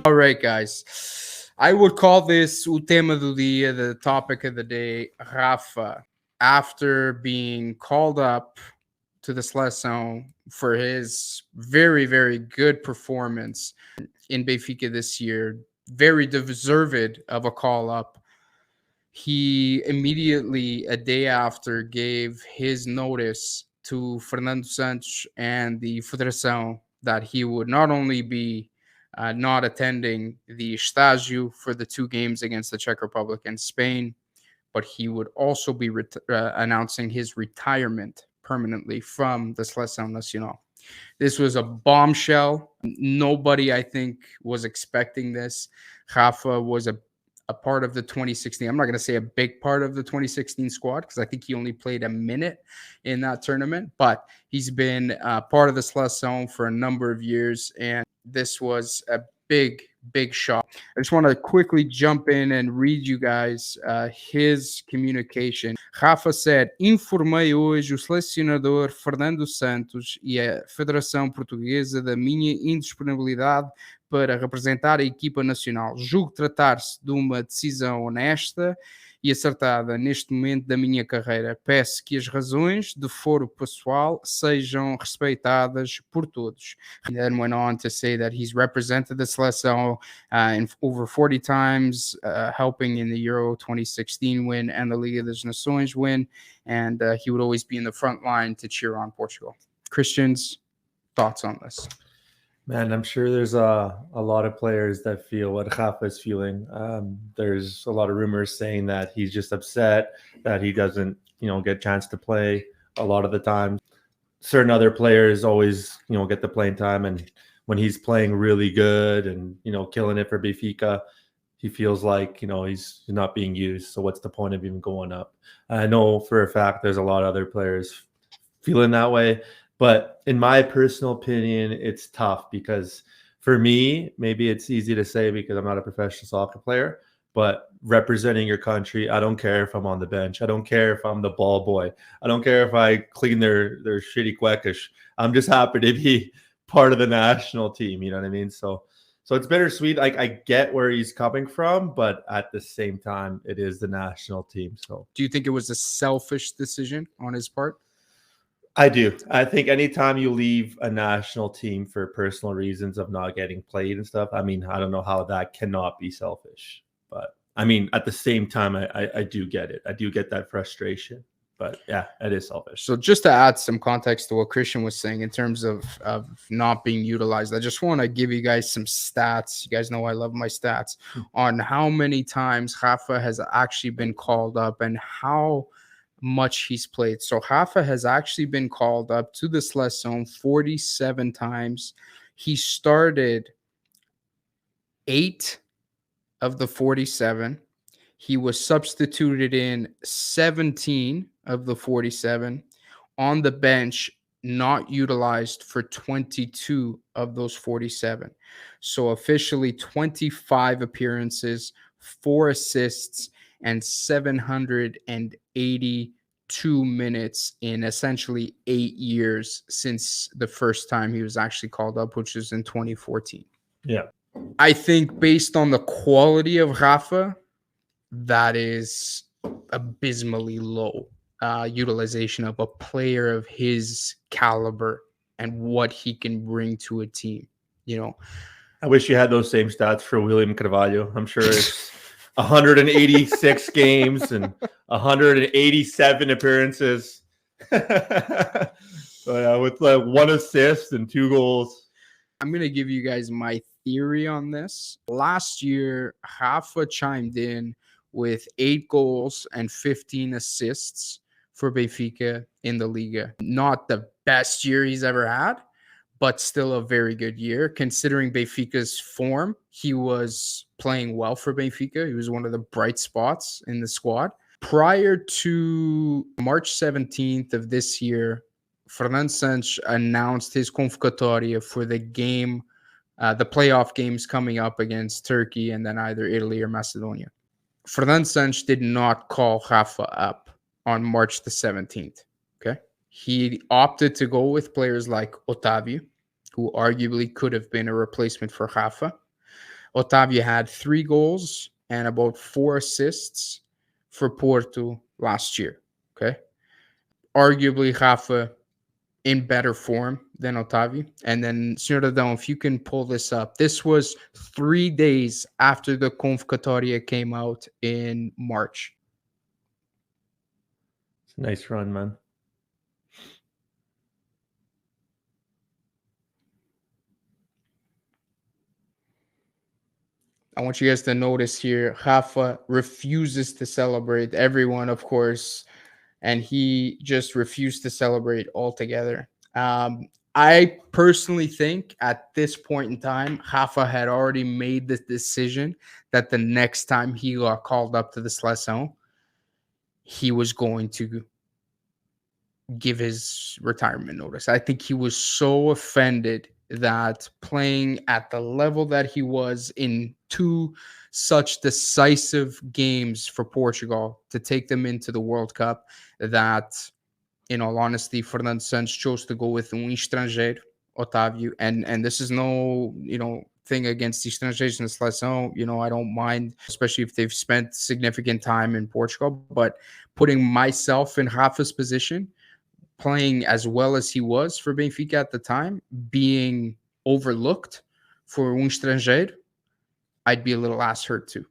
All right, guys. I would call this o tema do dia, the topic of the day, Rafa. After being called up to the Seleção for his very, very good performance in Benfica this year, very deserved of a call up. He immediately, a day after, gave his notice to Fernando Santos and the Federação that he would not only be not attending the estágio for the two games against the Czech Republic and Spain, but he would also be announcing his retirement permanently from the Seleção Nacional. This was a bombshell. Nobody, I think, was expecting this. Rafa was a part of the 2016. I'm not going to say a big part of the 2016 squad because I think he only played a minute in that tournament, but he's been part of the Seleção for a number of years, and this was a big shock. I just want to quickly jump in and read you guys his communication. Rafa said, informei hoje o selecionador Fernando Santos e a Federação Portuguesa da minha indisponibilidade para representar a equipa nacional. Julgo tratar-se de uma decisão honesta e acertada neste momento da minha carreira. Peço que as razões de foro pessoal sejam respeitadas por todos. He then went on to say that he's represented the Seleção in over 40 times, helping in the Euro 2016 win and the Liga das Nações win, and he would always be in the front line to cheer on Portugal. Christian's thoughts on this? Man, I'm sure there's a lot of players that feel what Rafa is feeling. There's a lot of rumors saying that he's just upset that he doesn't, get a chance to play a lot of the time. Certain other players always, get the playing time, and when he's playing really good and killing it for Benfica, he feels like he's not being used. So what's the point of even going up? I know for a fact there's a lot of other players feeling that way. But in my personal opinion, it's tough because for me, maybe it's easy to say because I'm not a professional soccer player, but representing your country, I don't care if I'm on the bench. I don't care if I'm the ball boy. I don't care if I clean their shitty cuecas. I'm just happy to be part of the national team. You know what I mean? So it's bittersweet. I get where he's coming from, but at the same time, it is the national team. So do you think it was a selfish decision on his part? I do. I think anytime you leave a national team for personal reasons of not getting played and stuff, I mean, I don't know how that cannot be selfish. But I mean, at the same time, I do get it. I do get that frustration. But yeah, it is selfish. So just to add some context to what Christian was saying in terms of not being utilized, I just want to give you guys some stats. You guys know I love my stats on how many times Rafa has actually been called up and how much he's played. So Rafa has actually been called up to the Seleção 47 times. He started 8 of the 47. He was substituted in 17 of the 47. On the bench, not utilized for 22 of those 47. So officially 25 appearances, 4 assists, and 782 minutes in essentially 8 years since the first time he was actually called up, which was in 2014. Yeah. I think based on the quality of Rafa, that is abysmally low utilization of a player of his caliber and what he can bring to a team. I wish you had those same stats for William Carvalho. I'm sure it's 186 games and 187 appearances. So with 1 assist and 2 goals. I'm going to give you guys my theory on this. Last year, Rafa chimed in with 8 goals and 15 assists for Benfica in the Liga. Not the best year he's ever had, but still a very good year. Considering Benfica's form, he was playing well for Benfica. He was one of the bright spots in the squad. Prior to March 17th of this year, Fernando Santos announced his convocatória for the game, the playoff games coming up against Turkey and then either Italy or Macedonia. Fernando Santos did not call Rafa up on March the 17th. Okay. He opted to go with players like Otávio, who arguably could have been a replacement for Rafa. Otávio had 3 goals and about 4 assists for Porto last year. Okay. Arguably Rafa in better form than Otávio. And then, Senhor Adão, if you can pull this up, this was 3 days after the Convocatoria came out in March. It's a nice run, man. I want you guys to notice here, Rafa refuses to celebrate. Everyone, of course, and he just refused to celebrate altogether. I personally think at this point in time, Rafa had already made the decision that the next time he got called up to the Seleção, he was going to give his retirement notice. I think he was so offended that playing at the level that he was in 2 such decisive games for Portugal to take them into the World Cup that, in all honesty, Fernando Santos chose to go with estrangeiro, Otávio, and this is no, thing against the estrangeiros in the Seleção. I don't mind, especially if they've spent significant time in Portugal, but putting myself in Rafa's position, playing as well as he was for Benfica at the time, being overlooked for estrangeiro, I'd be a little ass hurt too.